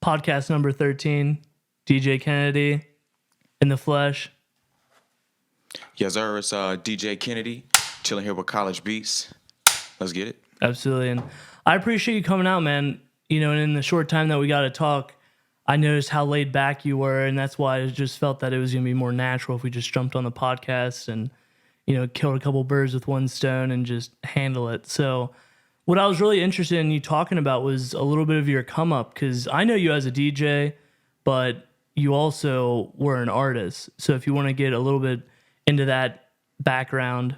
Podcast number 13, DJ Kennedy in the flesh. Yes, sir. It's DJ Kennedy, chilling here with College Beats. Let's get it. Absolutely. And I appreciate you coming out, man. You know, and in the short time that we got to talk, I noticed how laid back you were, and that's why I just felt that it was going to be more natural if we just jumped on the podcast and, you know, killed a couple birds with one stone and just handle it. So what I was really interested in you talking about was a little bit of your come up, because I know you as a DJ, but you also were an artist. So if you want to get a little bit into that background.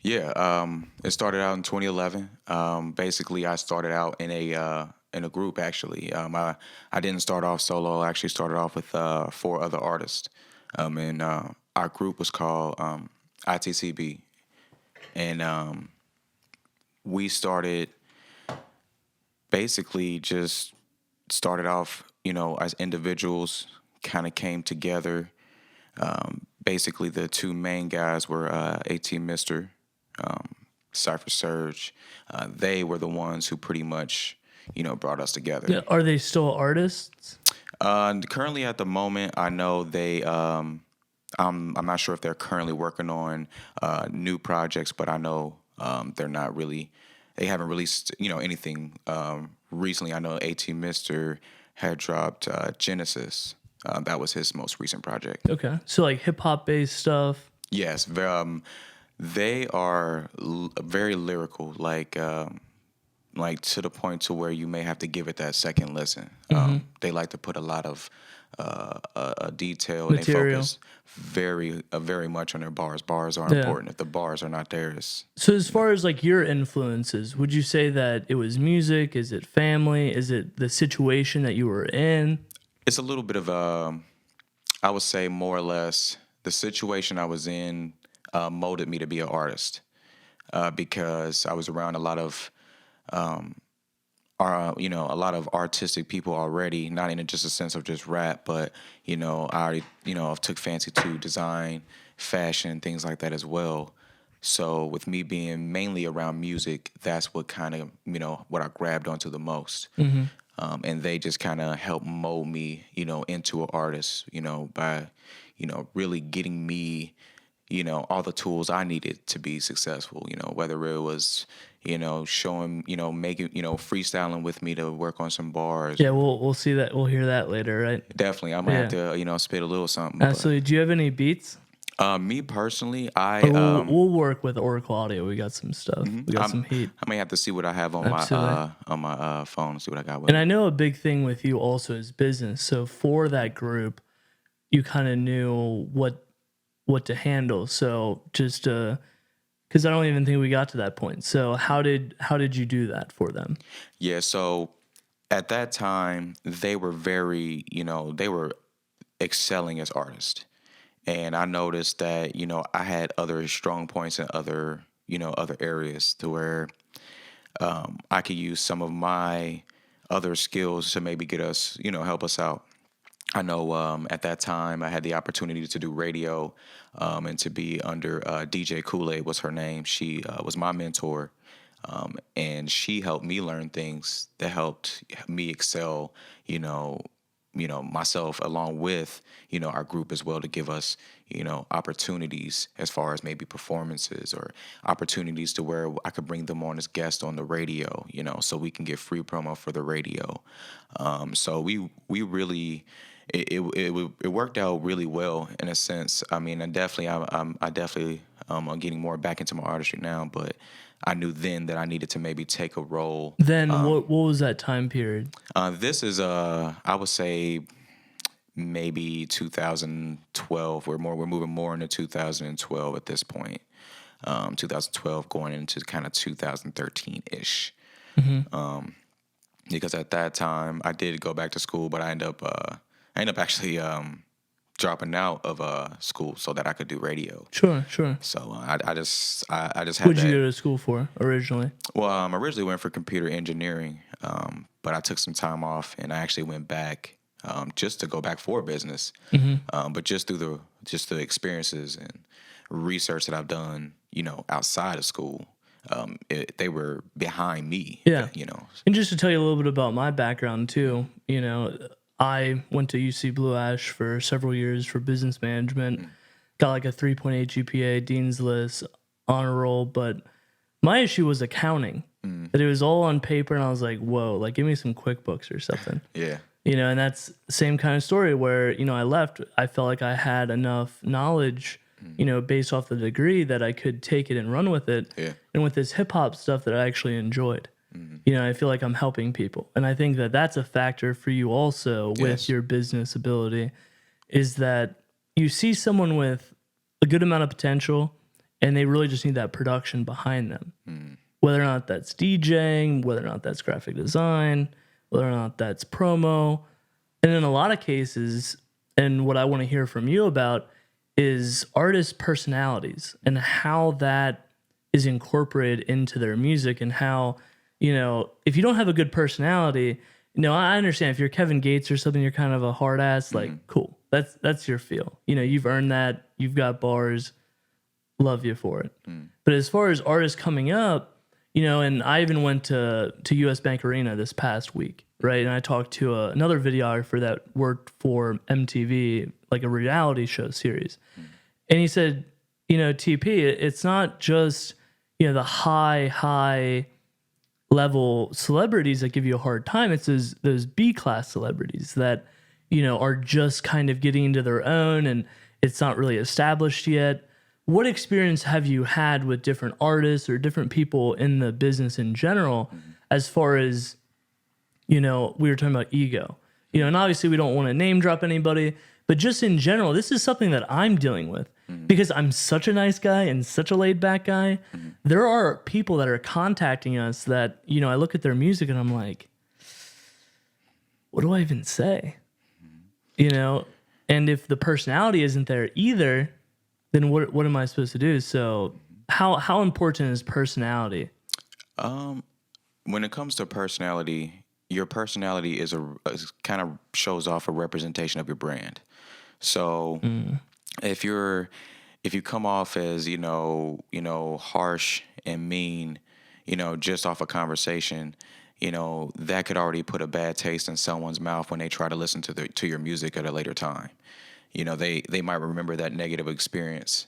Yeah, it started out in 2011. Basically, I started out in a group. Actually, I didn't start off solo. I actually started off with 4 other artists, and our group was called ITCB, and we started basically just started off, you know, as individuals, kind of came together. Basically, the 2 main guys were AT Mister, Cypher Surge. They were the ones who pretty much, you know, brought us together. Yeah, are they still artists? Currently, at the moment, I know they. I'm not sure if they're currently working on new projects, but I know they're not really. They haven't released, you know, anything recently. I know AT Mister had dropped Genesis. That was his most recent project. Okay. So like hip hop based stuff. Yes, they are very lyrical, like to the point to where you may have to give it that second listen. They like to put a lot of detail and they Material. focus very much on their bars. Bars are important. If the bars are not there, So as far as like your influences, would you say that it was music? Is it family? Is it the situation that you were in? it's a little bit of I would say more or less the situation I was in molded me to be an artist because I was around a lot of you know, a lot of artistic people already, not in just a sense of just rap, but, you know, I already, you know, I've took fancy to design, fashion, things like that as well. So with me being mainly around music, that's what kind of, you know, what I grabbed onto the most. And they just kind of helped mold me, you know, into an artist, you know, by, you know, really getting me, you know, all the tools I needed to be successful, you know, whether it was, you know, showing, you know, making, you know, freestyling with me to work on some bars. Yeah, we'll see that. We'll hear that later, right? Definitely. I'm going to have to, you know, spit a little something. Absolutely. Do you have any beats? Me personally, We'll work with Oracle Audio. We got some stuff. We got some heat. I may have to see what I have on my phone, see what I got with And I know a big thing with you also is business. So for that group, you kind of knew what to handle. So just because I don't even think we got to that point. So how did you do that for them? Yeah. So at that time, they were very, you know, they were excelling as artists. And I noticed that, you know, I had other strong points in other, you know, other areas to where I could use some of my other skills to maybe get us, you know, help us out. I know at that time I had the opportunity to do radio and to be under DJ Kool-Aid was her name. She was my mentor. And she helped me learn things that helped me excel, you know, myself along with, you know, our group as well to give us, you know, opportunities as far as maybe performances or opportunities to where I could bring them on as guests on the radio, you know, so we can get free promo for the radio. So we really, it worked out really well in a sense. I mean, I'm definitely getting more back into my artistry now, but I knew then that I needed to maybe take a role. Then what was that time period? This is I would say maybe 2012. We're moving more into 2012 at this point. 2012 going into kind of 2013 ish. Because at that time I did go back to school, but I ended up actually dropping out of school so that I could do radio. Sure. So I just had What'd that. you go to school for originally? Well, I originally went for computer engineering, but I took some time off and I actually went back just to go back for business. But just through the experiences and research that I've done, you know, outside of school, they were behind me. Yeah. You know. And just to tell you a little bit about my background too, I went to UC Blue Ash for several years for business management, got like a 3.8 GPA, Dean's List, honor roll, but my issue was accounting. That it was all on paper, and I was like, whoa, like give me some QuickBooks or something. Yeah. And that's the same kind of story where, I left, I felt like I had enough knowledge, based off the degree that I could take it and run with it. Yeah. And with this hip hop stuff that I actually enjoyed. I feel like I'm helping people. And I think that that's a factor for you also with your business ability, is that you see someone with a good amount of potential and they really just need that production behind them. Whether or not that's DJing, whether or not that's graphic design, whether or not that's promo. And in a lot of cases, and what I want to hear from you about is artist personalities and how that is incorporated into their music, and how, if you don't have a good personality, I understand if you're Kevin Gates or something, you're kind of a hard ass, like, cool. That's your feel. You've earned that. You've got bars. Love you for it. But as far as artists coming up, and I even went to US Bank Arena this past week, right? And I talked to another videographer that worked for MTV, like a reality show series. And he said, TP, it's not just, the high level celebrities that give you a hard time. It's those B-class celebrities that, are just kind of getting into their own and it's not really established yet. What experience have you had with different artists or different people in the business in general, as far as, we were talking about ego, and obviously we don't want to name drop anybody, but just in general, this is something that I'm dealing with because I'm such a nice guy and such a laid back guy. There are people that are contacting us that, I look at their music and I'm like, what do I even say? And if the personality isn't there either, then what am I supposed to do? So how important is personality? When it comes to personality, your personality is kind of shows off a representation of your brand. So if you come off as, harsh and mean, just off a conversation, that could already put a bad taste in someone's mouth when they try to listen to your music at a later time. They might remember that negative experience.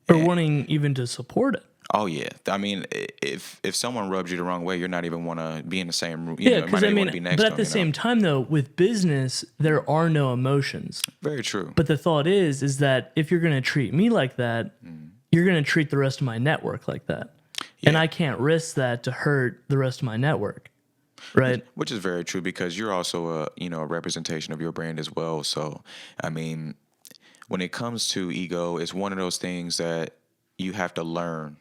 Or wanting even to support it. Oh, yeah. I mean, if someone rubs you the wrong way, you're not even want to be in the same room. Yeah, because but at the same time, though, with business, there are no emotions. Very true. But the thought is that if you're going to treat me like that, you're going to treat the rest of my network like that. Yeah. And I can't risk that to hurt the rest of my network. Right. Which is very true, because you're also a representation of your brand as well. So, I mean, when it comes to ego, it's one of those things that you have to learn.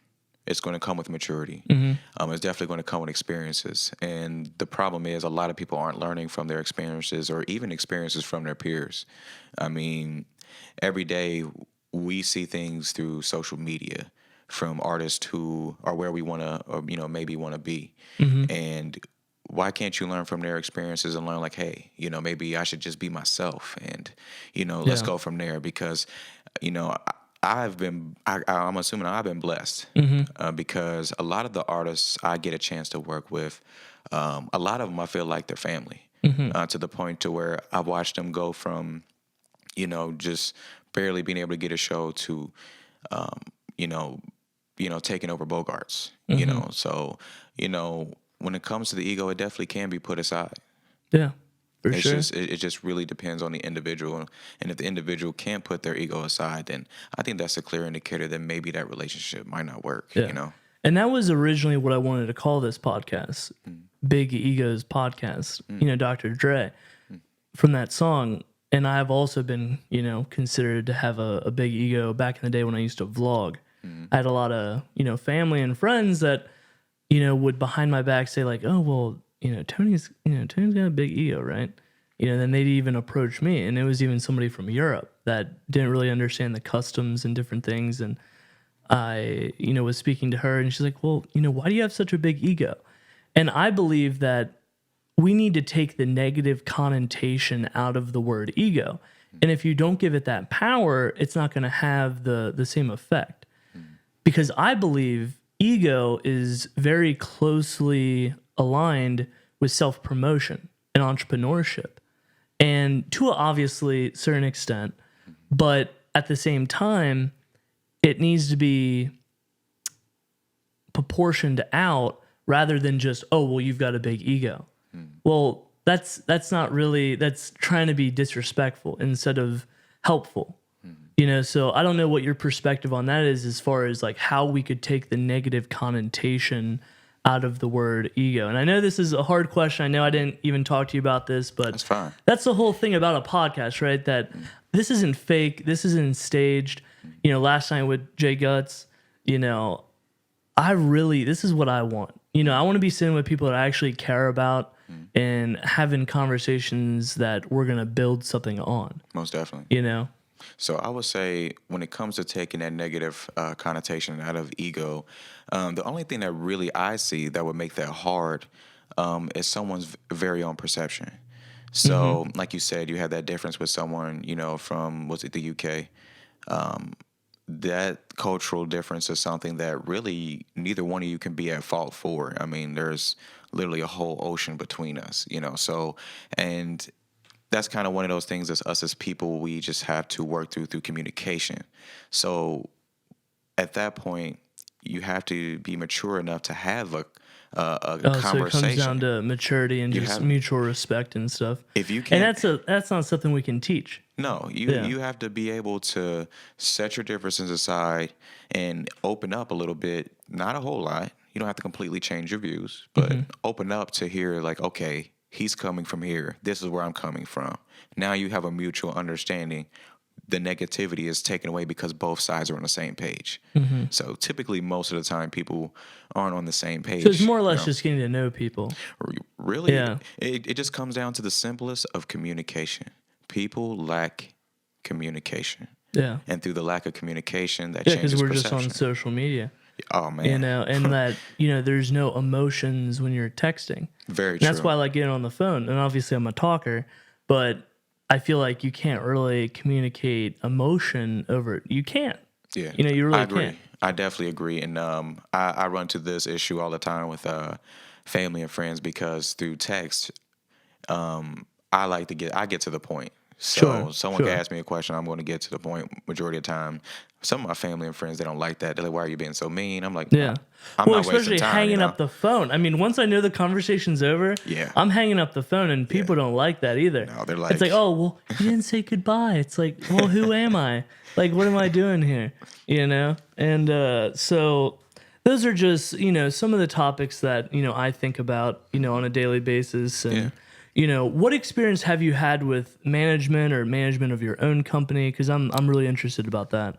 It's going to come with maturity. It's definitely going to come with experiences. And the problem is a lot of people aren't learning from their experiences, or even experiences from their peers. I mean, every day we see things through social media from artists who are where we want to, or, maybe want to be. And why can't you learn from their experiences and learn, like, hey, maybe I should just be myself, and, let's go from there. Because, I'm assuming I've been blessed because a lot of the artists I get a chance to work with, a lot of them I feel like they're family, to the point to where I've watched them go from, just barely being able to get a show to, taking over Bogarts, So, when it comes to the ego, it definitely can be put aside. Yeah. It just really depends on the individual, and if the individual can't put their ego aside, then I think that's a clear indicator that maybe that relationship might not work. Yeah. And that was originally what I wanted to call this podcast, Big Egos Podcast. Dr. Dre, from that song. And I've also been, considered to have a big ego back in the day when I used to vlog. I had a lot of, family and friends that, would behind my back say like, oh, well, Tony's got a big ego, right? Then they'd even approach me, and it was even somebody from Europe that didn't really understand the customs and different things. And I, was speaking to her, and she's like, well, why do you have such a big ego? And I believe that we need to take the negative connotation out of the word ego. And if you don't give it that power, it's not going to have the same effect. Because I believe ego is very closely aligned with self-promotion and entrepreneurship, and to a obviously certain extent, but at the same time, it needs to be proportioned out rather than just, oh, well, you've got a big ego. Well, that's not really, that's trying to be disrespectful instead of helpful. So I don't know what your perspective on that is as far as like how we could take the negative connotation out of the word ego. And I know this is a hard question. I know I didn't even talk to you about this, but That's fine. that's the whole thing about a podcast, right? That this isn't fake. This isn't staged. Last night with Jay Guts, this is what I want. I want to be sitting with people that I actually care about and having conversations that we're going to build something on, Most definitely. you know? So I would say when it comes to taking that negative connotation out of ego, the only thing that really I see that would make that hard is someone's very own perception. So, like you said, you had that difference with someone, from, was it the UK? That cultural difference is something that really neither one of you can be at fault for. I mean, there's literally a whole ocean between us, so, and that's kind of one of those things as us as people, we just have to work through communication. So at that point, you have to be mature enough to have a So it conversation. comes down to maturity and You just have- mutual respect and stuff. If you And can't, that's not something we can teach. no, Yeah. you have to be able to set your differences aside and open up a little bit, not a whole lot. You don't have to completely change your views, but open up to hear like, okay, he's coming from here. This is where I'm coming from. Now you have a mutual understanding. The negativity is taken away because both sides are on the same page. So typically, most of the time, people aren't on the same page. So it's more or less just getting to know people. Really, Yeah. it just comes down to the simplest of communication. People lack communication. Yeah. And through the lack of communication, that Yeah, changes because we're perception. just on social media, Oh, man. and that, there's no emotions when you're texting. Very And true. that's why I like getting on the phone. And obviously, I'm a talker, but I feel like you can't really communicate emotion you can't. Yeah, You really I agree. can't. I definitely agree. And I run to this issue all the time with family and friends because through text, I get to the point. So Sure, someone sure. can ask me a question, I'm going to get to the point majority of the time. Some of my family and friends, they don't like that. They're like, why are you being so mean? I'm like, Yeah. I'm Well, not wasting especially time. hanging up the phone. I mean, once I know the conversation's over, Yeah. I'm hanging up the phone, and people don't like that either. No, they're it's like, like- oh, well, you didn't say goodbye. It's like, well, who am I? Like, what am I doing here? And so those are just, some of the topics that, I think about, on a daily basis. And, what experience have you had with management or management of your own company? Because I'm really interested about that.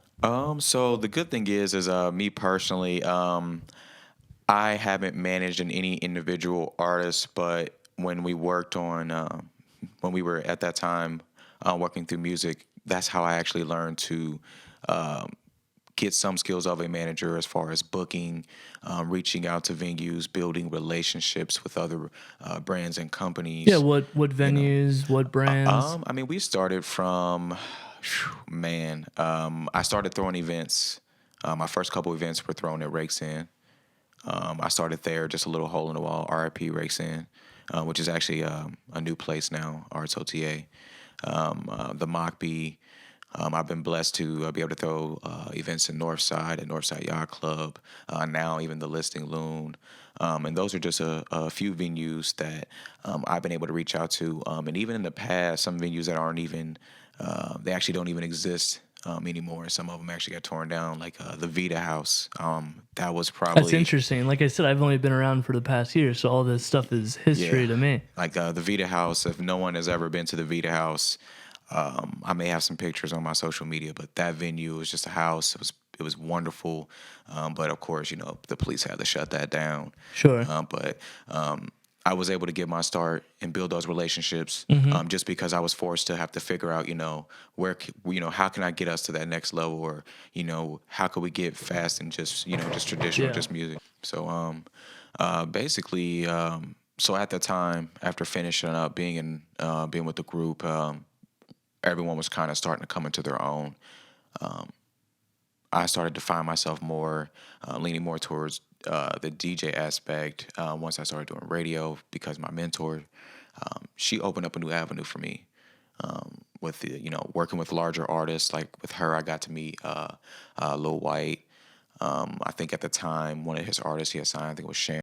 So the good thing is me personally, I haven't managed any individual artist, but when we worked on, when we were at that time working through music, that's how I actually learned to get some skills of a manager as far as booking, reaching out to venues, building relationships with other brands and companies. Yeah, what venues, what brands? I mean, we started from, I started throwing events. My first couple events were thrown at Rakes In. I started there, just a little hole in the wall, RIP Rakes In, which is actually a new place now, Arts OTA. The Mockbee. I've been blessed to be able to throw events in Northside, at Northside Yacht Club, now even the Listing Loon. And those are just a few venues that I've been able to reach out to. And even in the past, some venues that aren't even, they actually don't even exist anymore. Some of them actually got torn down, like the Vita House. That was probably... That's interesting. Like I said, I've only been around for the past year, so all this stuff is history to me. Like the Vita House, if no one has ever been to the Vita House, I may have some pictures on my social media, but that venue was just a house. It was wonderful, but of course, the police had to shut that down. Sure. But I was able to get my start and build those relationships just because I was forced to have to figure out, how can I get us to that next level, or how could we get fast and just just traditional, just music. So basically, so at the time after finishing up being with the group. Everyone was kind of starting to come into their own. I started to find myself more leaning more towards the DJ aspect once I started doing radio because my mentor, she opened up a new avenue for me. With the, working with larger artists, like with her, I got to meet Lil White. I think at the time one of his artists he had signed, I think it was Shan.